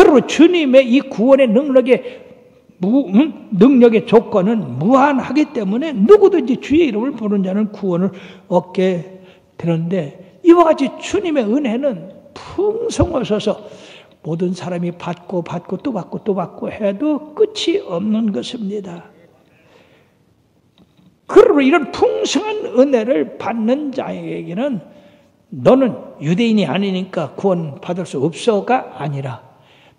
그러므로 주님의 이 구원의 능력의 조건은 무한하기 때문에 누구든지 주의 이름을 부르는 자는 구원을 얻게 되는데, 이와 같이 주님의 은혜는 풍성하셔서 모든 사람이 받고 또 받고 해도 끝이 없는 것입니다. 그러므로 이런 풍성한 은혜를 받는 자에게는 너는 유대인이 아니니까 구원 받을 수 없어가 아니라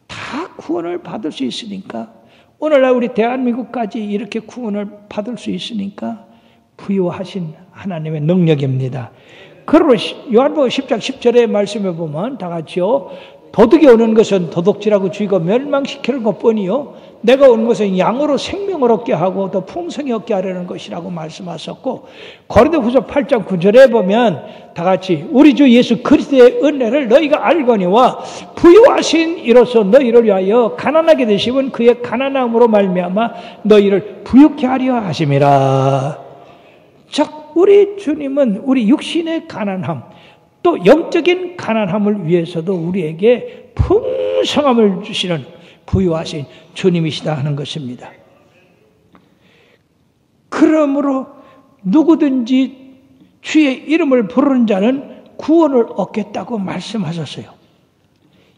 다 구원을 받을 수 있으니까, 오늘날 우리 대한민국까지 이렇게 구원을 받을 수 있으니까 부여하신 하나님의 능력입니다. 그러므로 요한복음 10장 10절의 말씀에 보면 다 같이요, 도둑이 오는 것은 도둑질하고 죽이고 멸망시키는 것뿐이요 내가 온 것은 양으로 생명을 얻게 하고 더 풍성히 얻게 하려는 것이라고 말씀하셨고, 고린도후서 8장 9절에 보면 다 같이 우리 주 예수 그리스도의 은혜를 너희가 알거니와 부유하신 이로써 너희를 위하여 가난하게 되시면 그의 가난함으로 말미암아 너희를 부유케 하려 하심이라. 자, 우리 주님은 우리 육신의 가난함, 또 영적인 가난함을 위해서도 우리에게 풍성함을 주시는 부유하신 주님이시다 하는 것입니다. 그러므로 누구든지 주의 이름을 부르는 자는 구원을 얻겠다고 말씀하셨어요.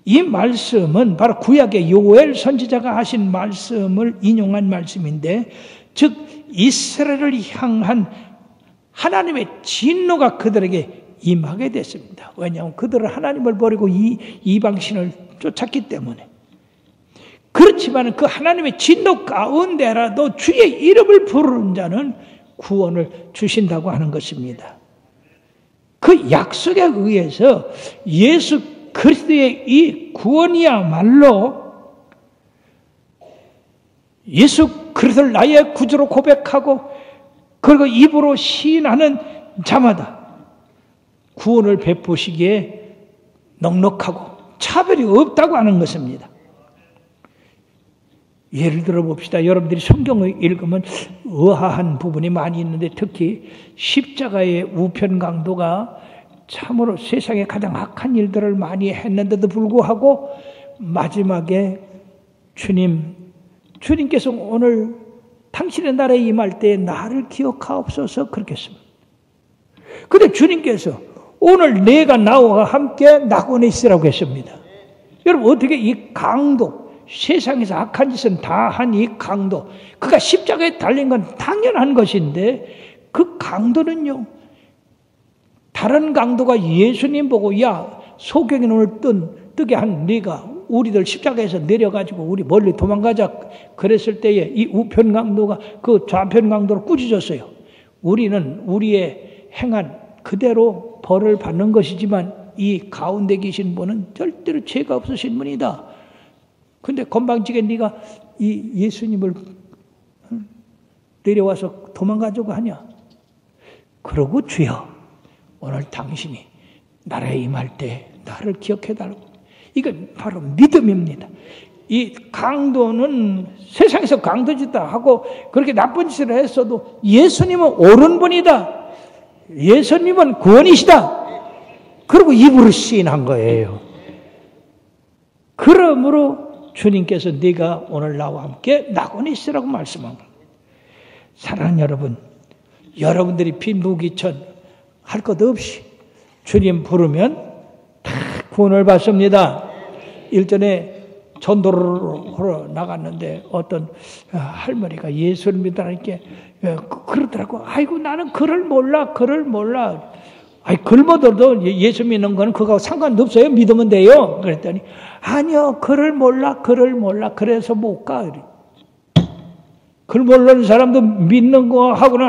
이 말씀은 바로 구약의 요엘 선지자가 하신 말씀을 인용한 말씀인데, 즉 이스라엘을 향한 하나님의 진노가 그들에게 임하게 됐습니다. 왜냐하면 그들은 하나님을 버리고 이방신을 쫓았기 때문에. 그렇지만 그 하나님의 진노 가운데라도 주의 이름을 부르는 자는 구원을 주신다고 하는 것입니다. 그 약속에 의해서 예수 그리스도의 이 구원이야말로 예수 그리스도를 나의 구주로 고백하고 그리고 입으로 시인하는 자마다 구원을 베푸시기에 넉넉하고 차별이 없다고 하는 것입니다. 예를 들어 봅시다. 여러분들이 성경을 읽으면 의아한 부분이 많이 있는데, 특히 십자가의 우편 강도가 참으로 세상에 가장 악한 일들을 많이 했는데도 불구하고 마지막에 주님께서 오늘 당신의 나라에 임할 때 나를 기억하옵소서 그렇게 했습니다. 그런데 주님께서 오늘 내가 나와 함께 낙원에 있으라고 했습니다. 여러분, 어떻게 이 강도, 세상에서 악한 짓은 다 한 이 강도, 그가 십자가에 달린 건 당연한 것인데, 그 강도는요, 다른 강도가 예수님 보고 야, 소경의 눈을 뜨게 한 네가 우리들 십자가에서 내려가지고 우리 멀리 도망가자 그랬을 때에 이 우편 강도가 그 좌편 강도를 꾸짖었어요. 우리는 우리의 행한 그대로 벌을 받는 것이지만 이 가운데 계신 분은 절대로 죄가 없으신 분이다. 근데 건방지게 네가 이 예수님을 내려와서 도망가자고 하냐? 그러고 주여, 오늘 당신이 나라에 임할 때 나를 기억해달라고. 이건 바로 믿음입니다. 이 강도는 세상에서 강도짓다 하고 그렇게 나쁜 짓을 했어도 예수님은 옳은 분이다. 예수님은 구원이시다. 그리고 입으로 시인한 거예요. 그러므로 주님께서 네가 오늘 나와 함께 낙원에 있으라고 말씀한 겁니다. 사랑하는 여러분, 여러분들이 빈부귀천 할 것 없이 주님 부르면 다 구원을 받습니다. 일전에 전도로 나갔는데 어떤 할머니가 예수를 믿으라니까 그러더라고. 아이고, 나는 글을 몰라. 아이, 글보다도 예수 믿는 거는 그거하고 상관없어요. 믿으면 돼요. 그랬더니 아니요, 글을 몰라. 그래서 못 가. 글 모르는 사람도 믿는 거하고는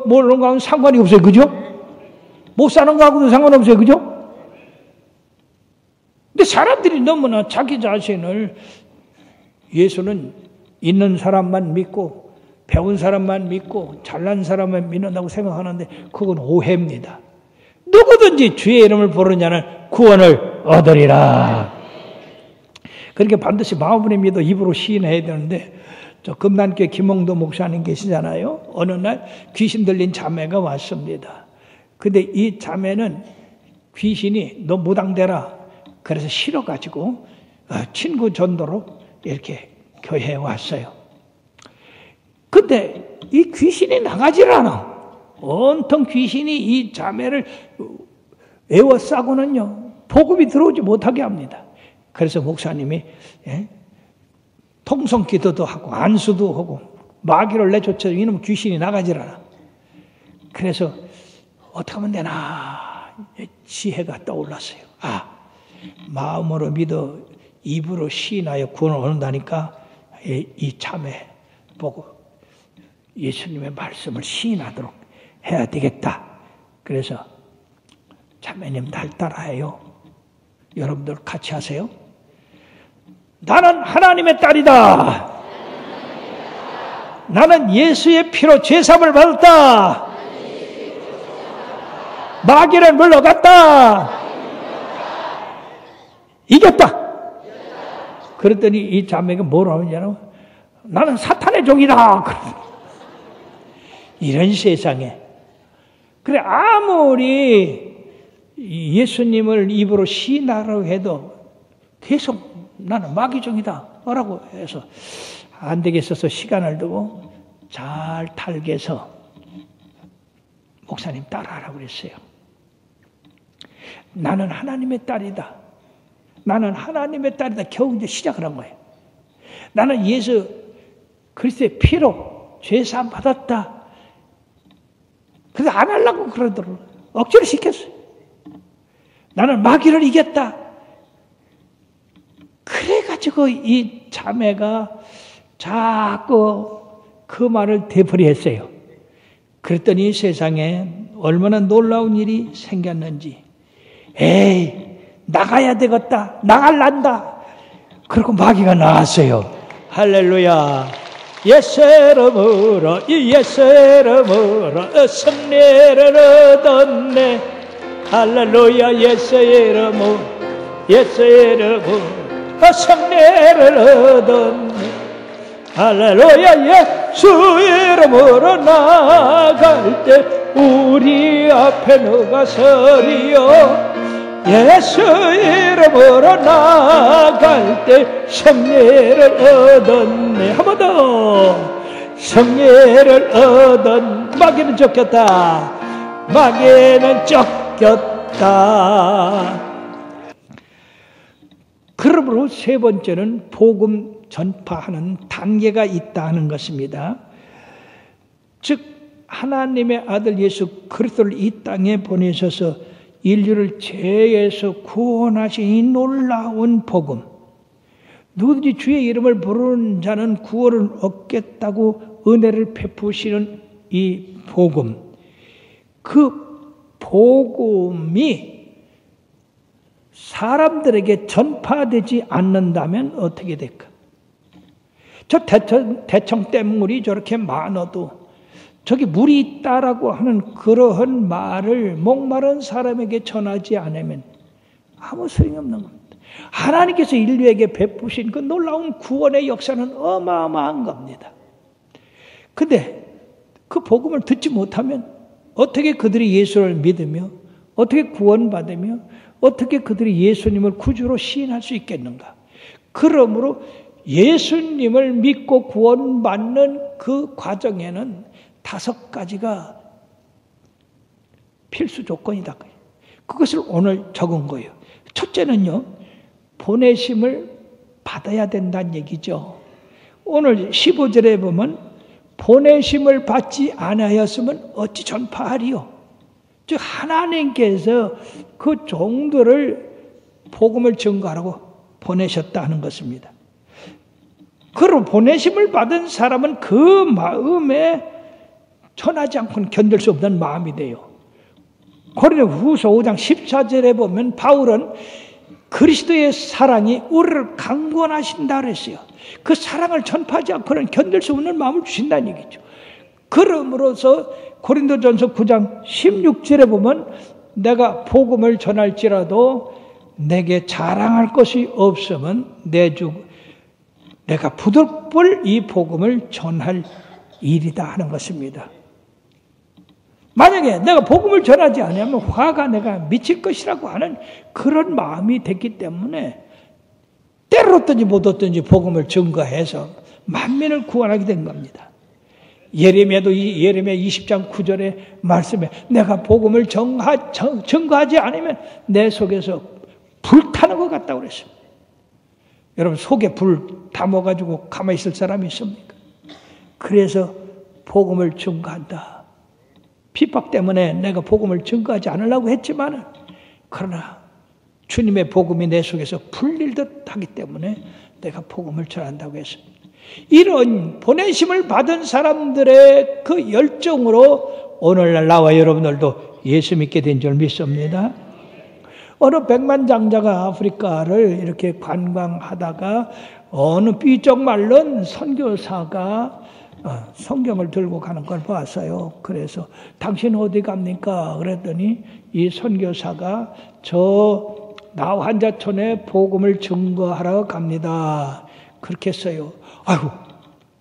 모르는 거하고는 상관이 없어요. 그죠? 못 사는 거하고도 상관없어요. 그죠? 근데 사람들이 너무나 자기 자신을 예수는 있는 사람만 믿고 배운 사람만 믿고 잘난 사람만 믿는다고 생각하는데 그건 오해입니다. 누구든지 주의 이름을 부르는 자는 구원을 얻으리라. 그러니까 반드시 마음으로 믿어 입으로 시인해야 되는데, 저 금난교회 김홍도 목사님 계시잖아요. 어느 날 귀신 들린 자매가 왔습니다. 근데 이 자매는 귀신이 너 무당되라 그래서 싫어가지고 친구 전도로 이렇게 교회에 왔어요. 근데 이 귀신이 나가질 않아. 온통 귀신이 이 자매를 에워싸고는요, 복음이 들어오지 못하게 합니다. 그래서 목사님이 통성 기도도 하고 안수도 하고 마귀를 내쫓아 이놈 귀신이 나가질 않아. 그래서 어떻게 하면 되나 지혜가 떠올랐어요. 마음으로 믿어 입으로 시인하여 구원을 얻는다니까 이 자매 보고 예수님의 말씀을 시인하도록 해야 되겠다. 그래서 자매님 날 따라해요. 여러분들 같이 하세요. 나는 하나님의 딸이다. 나는 예수의 피로 죄사함을 받았다. 마귀를 물러갔다. 이겼다. 그랬더니 이 자매가 뭐라고 하냐면 나는 사탄의 종이다. 이런 세상에. 그래, 아무리 예수님을 입으로 시인하라고 해도 계속 나는 마귀 종이다 라고 해서 안 되겠어서 시간을 두고 잘 탈게서 목사님 따라하라고 그랬어요. 나는 하나님의 딸이다. 나는 하나님의 딸이다. 겨우 이제 시작을 한 거예요. 나는 예수 그리스도의 피로 죄사함 받았다. 그래서 안 하려고 그러더라고요. 억지로 시켰어요. 나는 마귀를 이겼다. 그래가지고 이 자매가 자꾸 그 말을 되풀이했어요. 그랬더니 세상에 얼마나 놀라운 일이 생겼는지. 에이, 나가야 되겠다. 나갈란다. 그리고 마귀가 나왔어요. 할렐루야. 예수 이름으로 예수 이름으로 승리를 얻었네. 할렐루야. 예수 이름으로 예수 이름으로 승리를 얻었네. 할렐루야. 예수 이름으로 나갈 때 우리 앞에 누가 서리요. 예수 이름으로 나갈 때 승리를 얻었네. 한 번 더. 승리를 얻은. 마귀는 쫓겼다. 마귀는 쫓겼다. 그러므로 세 번째는 복음 전파하는 단계가 있다는 것입니다. 즉 하나님의 아들 예수 그리스도를 이 땅에 보내셔서 인류를 죄에서 구원하신 이 놀라운 복음. 누구든지 주의 이름을 부르는 자는 구원을 얻겠다고 은혜를 베푸시는 이 복음. 그 복음이 사람들에게 전파되지 않는다면 어떻게 될까? 저 대청댐물이 저렇게 많아도 저기 물이 있다라고 하는 그러한 말을 목마른 사람에게 전하지 않으면 아무 소용이 없는 겁니다. 하나님께서 인류에게 베푸신 그 놀라운 구원의 역사는 어마어마한 겁니다. 근데 그 복음을 듣지 못하면 어떻게 그들이 예수를 믿으며 어떻게 구원받으며 어떻게 그들이 예수님을 구주로 시인할 수 있겠는가? 그러므로 예수님을 믿고 구원받는 그 과정에는 5가지가 필수 조건이다. 그것을 오늘 적은 거예요. 첫째는요, 보내심을 받아야 된다는 얘기죠. 오늘 15절에 보면 보내심을 받지 아니하였으면 어찌 전파하리요. 즉 하나님께서 그 종들을 복음을 증거하라고 보내셨다는 것입니다. 그리고 보내심을 받은 사람은 그 마음에 전하지 않고는 견딜 수 없는 마음이 돼요. 고린도후서 5장 14절에 보면 바울은 그리스도의 사랑이 우리를 강권하신다 그랬어요. 그 사랑을 전파하지 않고는 견딜 수 없는 마음을 주신다는 얘기죠. 그러므로서 고린도전서 9장 16절에 보면 내가 복음을 전할지라도 내게 자랑할 것이 없으면 내가 부득불 이 복음을 전할 일이다 하는 것입니다. 만약에 내가 복음을 전하지 않으면 화가 내가 미칠 것이라고 하는 그런 마음이 됐기 때문에 때를 얻든지 못 얻든지 복음을 증거해서 만민을 구원하게 된 겁니다. 예레미야도 예레미야 20장 9절의 말씀에 내가 복음을 증거하지 않으면 내 속에서 불타는 것 같다고 그랬습니다. 여러분 속에 불 담아가지고 가만히 있을 사람이 있습니까? 그래서 복음을 증거한다. 핍박 때문에 내가 복음을 증거하지 않으려고 했지만 그러나 주님의 복음이 내 속에서 풀릴 듯 하기 때문에 내가 복음을 전한다고 했습니다. 이런 보내심을 받은 사람들의 그 열정으로 오늘날 나와 여러분들도 예수 믿게 된 줄 믿습니다. 어느 백만장자가 아프리카를 이렇게 관광하다가 어느 삐쩍 말른 선교사가 성경을 들고 가는 걸 봤어요. 그래서 당신 어디 갑니까? 그랬더니 이 선교사가 저 나환자촌에 복음을 증거하러 갑니다. 그렇게 했어요. 아이고,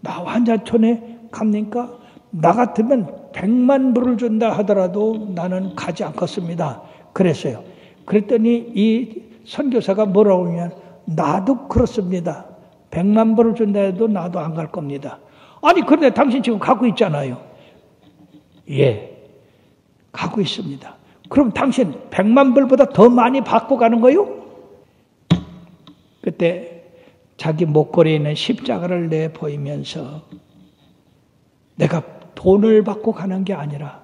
나환자촌에 갑니까? 나 같으면 100만 불을 준다 하더라도 나는 가지 않겠습니다. 그랬어요. 그랬더니 이 선교사가 뭐라고 하냐면 나도 그렇습니다. 100만 불을 준다 해도 나도 안 갈 겁니다. 아니 그런데 당신 지금 갖고 있잖아요. 예, 갖고 있습니다. 그럼 당신 100만 불보다 더 많이 받고 가는 거요? 그때 자기 목걸이에 있는 십자가를 내보이면서 내가 돈을 받고 가는 게 아니라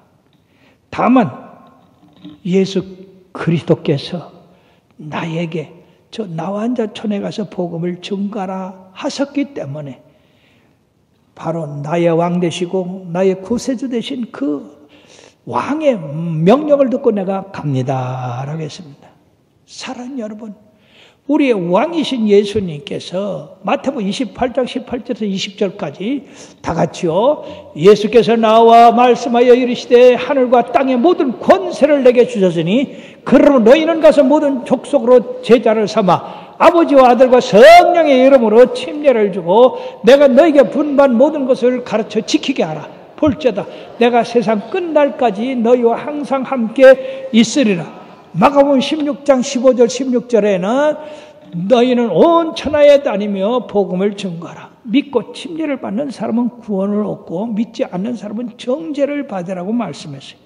다만 예수 그리스도께서 나에게 저 나환자촌에 가서 복음을 증거하라 하셨기 때문에 바로 나의 왕 되시고 나의 구세주 되신 그 왕의 명령을 듣고 내가 갑니다 라고 했습니다. 사랑하는 여러분, 우리의 왕이신 예수님께서 마태복음 28장 18절에서 20절까지 다 같이요. 예수께서 나와 말씀하여 이르시되 하늘과 땅의 모든 권세를 내게 주셨으니 그러므로 너희는 가서 모든 족속으로 제자를 삼아 아버지와 아들과 성령의 이름으로 침례를 주고 내가 너희에게 분반 모든 것을 가르쳐 지키게 하라. 볼지어다 내가 세상 끝날까지 너희와 항상 함께 있으리라. 마가복음 16장 15절 16절에는 너희는 온 천하에 다니며 복음을 증거하라. 믿고 침례를 받는 사람은 구원을 얻고 믿지 않는 사람은 정죄를 받으라고 말씀했어요.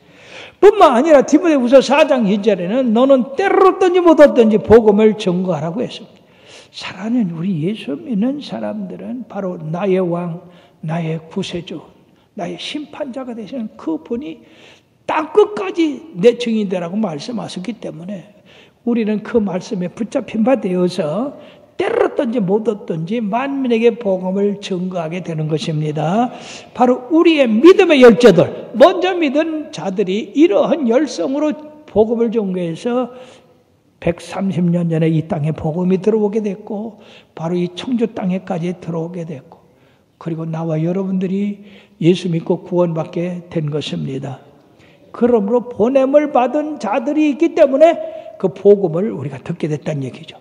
뿐만 아니라 디모데후서 4장 2절에는 너는 때를 얻든지 못 얻든지 복음을 증거하라고 했습니다. 사랑하는 우리 예수 믿는 사람들은 바로 나의 왕, 나의 구세주, 나의 심판자가 되시는 그 분이 땅끝까지 내 증인 되라고 말씀하셨기 때문에 우리는 그 말씀에 붙잡힌 바 되어서 때를 얻든지 못 얻든지 만민에게 복음을 증거하게 되는 것입니다. 바로 우리의 믿음의 열자들, 먼저 믿은 자들이 이러한 열성으로 복음을 증거해서 130년 전에 이 땅에 복음이 들어오게 됐고 바로 이 청주 땅에까지 들어오게 됐고 그리고 나와 여러분들이 예수 믿고 구원받게 된 것입니다. 그러므로 보냄을 받은 자들이 있기 때문에 그 복음을 우리가 듣게 됐다는 얘기죠.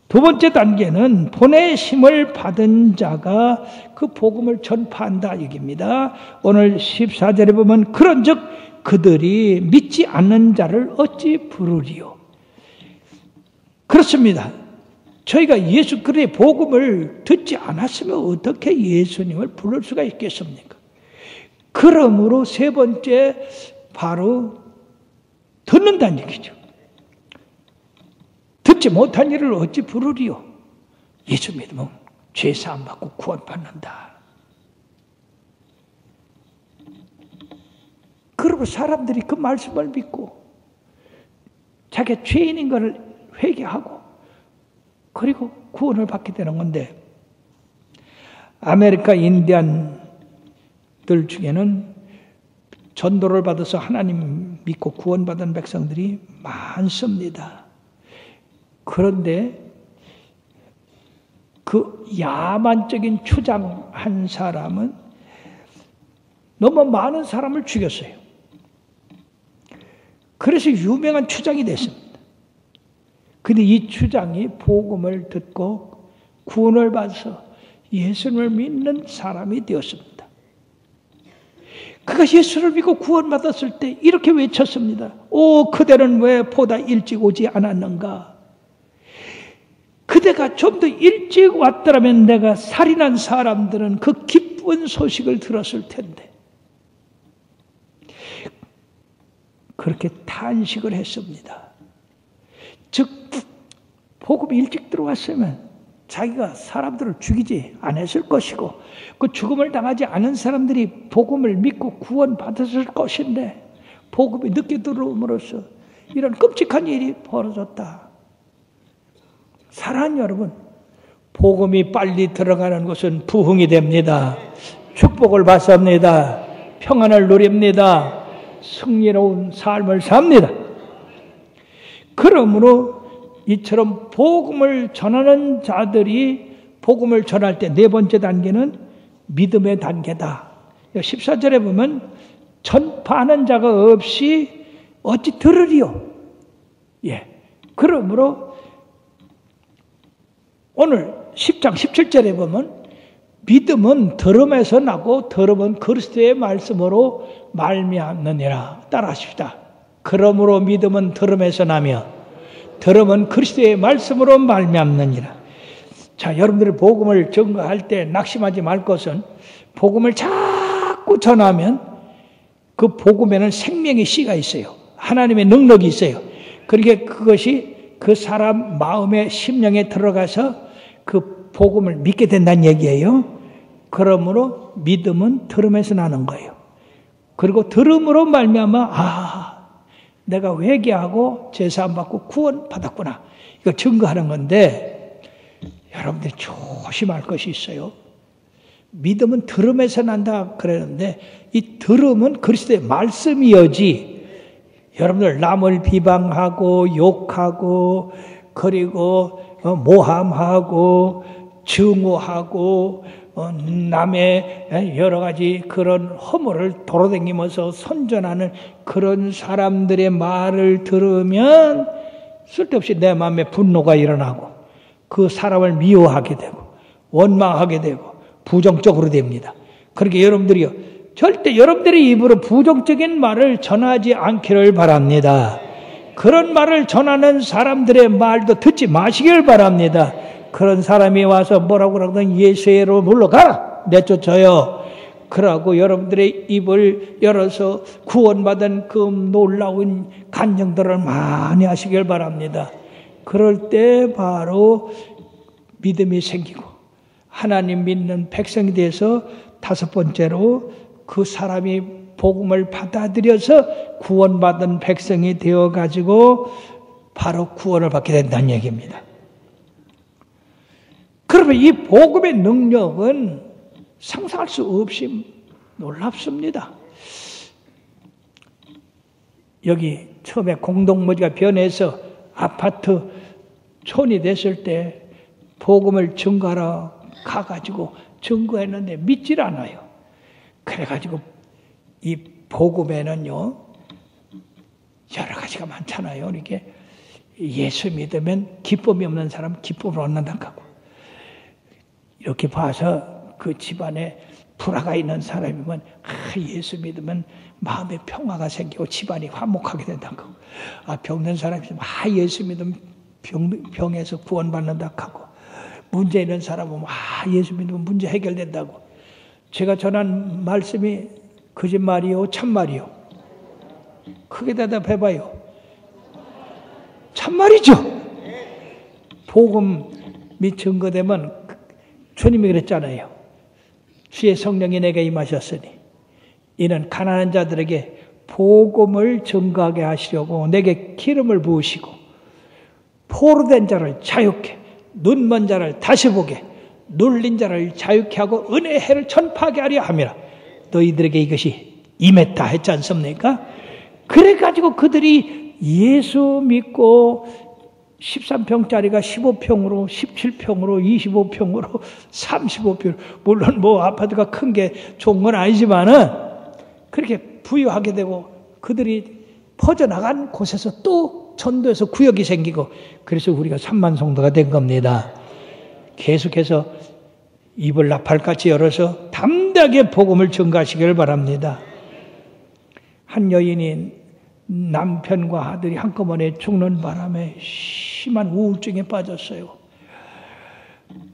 두 번째 단계는 보내심을 받은 자가 그 복음을 전파한다 얘기입니다. 오늘 14절에 보면 그런즉 그들이 믿지 않는 자를 어찌 부르리요. 그렇습니다. 저희가 예수 그리스도의 복음을 듣지 않았으면 어떻게 예수님을 부를 수가 있겠습니까? 그러므로 세 번째 바로 듣는다는 얘기죠. 듣지 못한 일을 어찌 부르리요? 예수 믿으면 죄 사함 받고 구원받는다. 그리고 사람들이 그 말씀을 믿고 자기가 죄인인 것을 회개하고 그리고 구원을 받게 되는 건데 아메리카 인디안들 중에는 전도를 받아서 하나님 믿고 구원받은 백성들이 많습니다. 그런데 그 야만적인 추장 한 사람은 너무 많은 사람을 죽였어요. 그래서 유명한 추장이 됐습니다. 근데 이 추장이 복음을 듣고 구원을 받아서 예수를 믿는 사람이 되었습니다. 그가 예수를 믿고 구원받았을 때 이렇게 외쳤습니다. 오, 그대는 왜 보다 일찍 오지 않았는가? 그대가 좀 더 일찍 왔더라면 내가 살인한 사람들은 그 기쁜 소식을 들었을 텐데. 그렇게 탄식을 했습니다. 즉 복음이 일찍 들어왔으면 자기가 사람들을 죽이지 않았을 것이고 그 죽음을 당하지 않은 사람들이 복음을 믿고 구원받았을 것인데 복음이 늦게 들어옴으로써 이런 끔찍한 일이 벌어졌다. 사랑하는 여러분, 복음이 빨리 들어가는 것은 부흥이 됩니다. 축복을 받습니다. 평안을 누립니다. 승리로운 삶을 삽니다. 그러므로 이처럼 복음을 전하는 자들이 복음을 전할 때 네 번째 단계는 믿음의 단계다. 14절에 보면 전파하는 자가 없이 어찌 들으리요. 예. 그러므로 오늘 10장 17절에 보면 믿음은 들음에서 나고 들음은 그리스도의 말씀으로 말미암느니라. 따라하십시다. 그러므로 믿음은 들음에서 나며 들음은 그리스도의 말씀으로 말미암느니라. 자, 여러분들이 복음을 전가할 때 낙심하지 말 것은 복음을 자꾸 전하면 그 복음에는 생명의 씨가 있어요. 하나님의 능력이 있어요. 그러니까 그것이 그 사람 마음의 심령에 들어가서 그 복음을 믿게 된다는 얘기예요. 그러므로 믿음은 들음에서 나는 거예요. 그리고 들음으로 말미암아 내가 회개하고 제사함 받고 구원 받았구나. 이거 증거하는 건데 여러분들이 조심할 것이 있어요. 믿음은 들음에서 난다 그러는데 이 들음은 그리스도의 말씀이어지 여러분들 남을 비방하고 욕하고 그리고 모함하고 증오하고 남의 여러 가지 그런 허물을 돌아다니면서 선전하는 그런 사람들의 말을 들으면 쓸데없이 내 마음에 분노가 일어나고 그 사람을 미워하게 되고 원망하게 되고 부정적으로 됩니다. 그렇게 여러분들이요, 절대 여러분들의 입으로 부정적인 말을 전하지 않기를 바랍니다. 그런 말을 전하는 사람들의 말도 듣지 마시길 바랍니다. 그런 사람이 와서 뭐라고 그러든 예수로 물러가라, 내쫓아요. 그러고 여러분들의 입을 열어서 구원받은 그 놀라운 간증들을 많이 하시길 바랍니다. 그럴 때 바로 믿음이 생기고 하나님 믿는 백성이 돼서 다섯 번째로 그 사람이 복음을 받아들여서 구원받은 백성이 되어가지고 바로 구원을 받게 된다는 얘기입니다. 그러면 이 복음의 능력은 상상할 수 없이 놀랍습니다. 여기 처음에 공동묘지가 변해서 아파트 촌이 됐을 때 복음을 증거하러 가가지고 증거했는데 믿질 않아요. 그래가지고 이 복음에는요 여러 가지가 많잖아요. 이렇게 예수 믿으면 기쁨이 없는 사람 기쁨을 얻는다고 하고, 이렇게 봐서 그 집안에 불화가 있는 사람이면 예수 믿으면 마음에 평화가 생기고 집안이 화목하게 된다고 하고, 병든 사람이 있으면 예수 믿으면 병에서 구원받는다고 하고, 문제 있는 사람은 예수 믿으면 문제 해결된다고. 제가 전한 말씀이 거짓말이요 참말이요? 크게 대답해봐요. 참말이죠. 복음이 증거되면 주님이 그랬잖아요. 주의 성령이 내게 임하셨으니 이는 가난한 자들에게 복음을 증거하게 하시려고 내게 기름을 부으시고 포로된 자를 자유케, 눈먼 자를 다시 보게, 눌린 자를 자유케 하고 은혜의 해를 전파하게 하려 함이라. 너희들에게 이것이 임했다 했지 않습니까? 그래가지고 그들이 예수 믿고 13평짜리가 15평으로 17평으로 25평으로 35평, 물론 뭐 아파트가 큰 게 좋은 건 아니지만은 그렇게 부유하게 되고 그들이 퍼져나간 곳에서 또 전도에서 구역이 생기고, 그래서 우리가 3만 성도가 된 겁니다. 계속해서 입을 나팔같이 열어서 담대하게 복음을 전가하시기를 바랍니다. 한 여인이 남편과 아들이 한꺼번에 죽는 바람에 심한 우울증에 빠졌어요.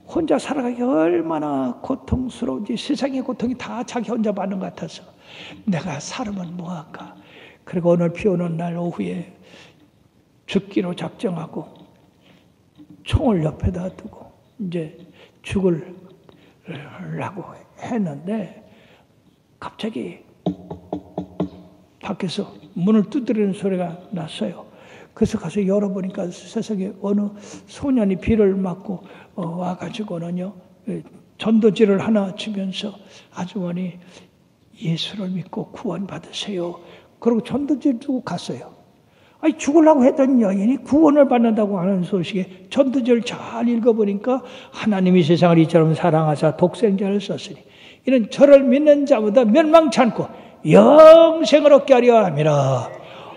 혼자 살아가기 얼마나 고통스러운지, 세상의 고통이 다 자기 혼자 받는 것 같아서 내가 살으면 뭐할까. 그리고 오늘 비 오는 날 오후에 죽기로 작정하고 총을 옆에다 두고 이제 죽으려고 했는데 갑자기 밖에서 문을 두드리는 소리가 났어요. 그래서 가서 열어보니까 세상에 어느 소년이 비를 맞고 와가지고는요, 전도지를 하나 주면서 아주머니 예수를 믿고 구원받으세요. 그리고 전도지를 주고 갔어요. 아니, 죽으려고 했던 여인이 구원을 받는다고 하는 소식에 전도지를 잘 읽어보니까 하나님이 세상을 이처럼 사랑하사 독생자를 썼으니 이는 저를 믿는 자보다 멸망치 않고 영생을 얻게 하려 함이라.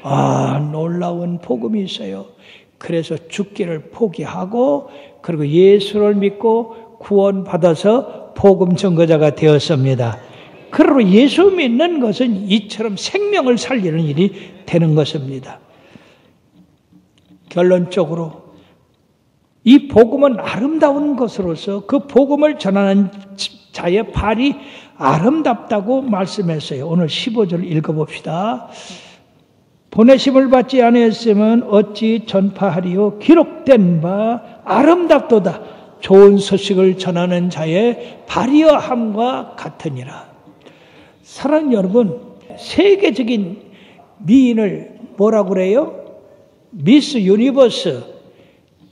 아, 놀라운 복음이 있어요. 그래서 죽기를 포기하고 그리고 예수를 믿고 구원받아서 복음 전거자가 되었습니다. 그러므로 예수 믿는 것은 이처럼 생명을 살리는 일이 되는 것입니다. 결론적으로 이 복음은 아름다운 것으로서 그 복음을 전하는 자의 발이 아름답다고 말씀했어요. 오늘 15절 읽어봅시다. 보내심을 받지 아니했으면 어찌 전파하리요. 기록된 바 아름답도다. 좋은 소식을 전하는 자의 발이어함과 같으니라. 사랑하는 여러분, 세계적인 미인을 뭐라고 그래요? 미스 유니버스.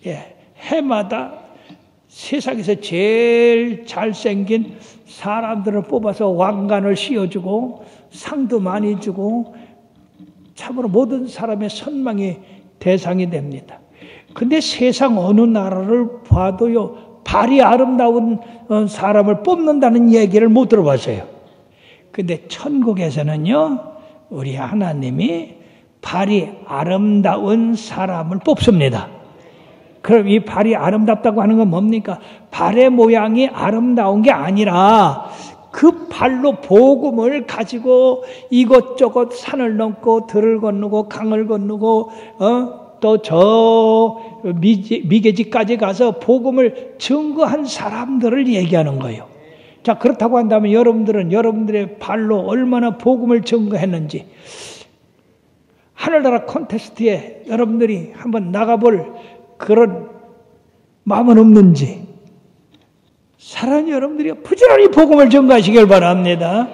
예, 해마다 세상에서 제일 잘생긴 사람들을 뽑아서 왕관을 씌워주고 상도 많이 주고 참으로 모든 사람의 선망의 대상이 됩니다. 근데 세상 어느 나라를 봐도요, 발이 아름다운 사람을 뽑는다는 얘기를 못 들어봤어요. 근데 천국에서는요, 우리 하나님이 발이 아름다운 사람을 뽑습니다. 그럼 이 발이 아름답다고 하는 건 뭡니까? 발의 모양이 아름다운 게 아니라 그 발로 복음을 가지고 이것저것 산을 넘고 들을 건너고 강을 건너고 또 저 미개지까지 가서 복음을 증거한 사람들을 얘기하는 거예요. 자, 그렇다고 한다면 여러분들은 여러분들의 발로 얼마나 복음을 증거했는지 하늘나라 콘테스트에 여러분들이 한번 나가볼 그런 마음은 없는지, 사랑하는 여러분들이 부지런히 복음을 증거하시길 바랍니다.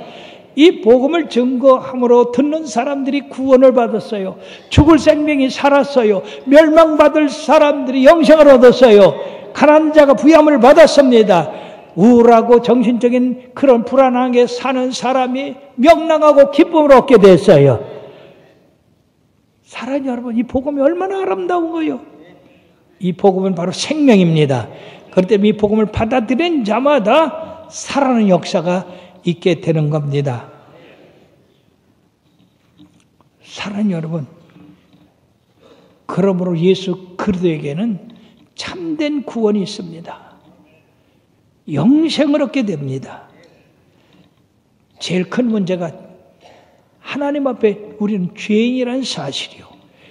이 복음을 증거함으로 듣는 사람들이 구원을 받았어요. 죽을 생명이 살았어요. 멸망받을 사람들이 영생을 얻었어요. 가난한 자가 부유함을 받았습니다. 우울하고 정신적인 그런 불안하게 사는 사람이 명랑하고 기쁨을 얻게 됐어요. 사랑하는 여러분, 이 복음이 얼마나 아름다운 거예요. 이 복음은 바로 생명입니다. 그렇기 때문에 이 복음을 받아들인 자마다 살아나는 역사가 있게 되는 겁니다. 사랑하는 여러분, 그러므로 예수 그리스도에게는 참된 구원이 있습니다. 영생을 얻게 됩니다. 제일 큰 문제가 하나님 앞에 우리는 죄인이라는 사실이요.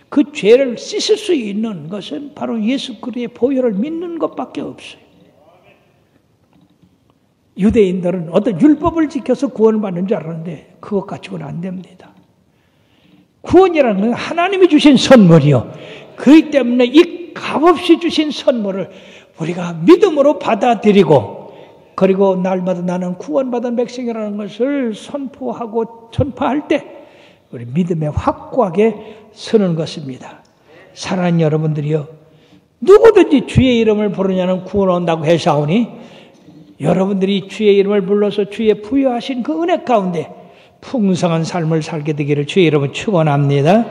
그 죄를 씻을 수 있는 것은 바로 예수 그리스도의 보혈을 믿는 것밖에 없어요. 유대인들은 어떤 율법을 지켜서 구원을 받는 줄 알았는데 그것 가지고는 안 됩니다. 구원이라는 건 하나님이 주신 선물이요. 그렇기 때문에 이 값없이 주신 선물을 우리가 믿음으로 받아들이고, 그리고 날마다 나는 구원받은 백성이라는 것을 선포하고 전파할 때 우리 믿음에 확고하게 서는 것입니다. 사랑하는 여러분들이요, 누구든지 주의 이름을 부르냐는 구원 온다고 해사오니 여러분들이 주의 이름을 불러서 주의 부여하신 그 은혜 가운데 풍성한 삶을 살게 되기를 주의 이름으로 축원합니다.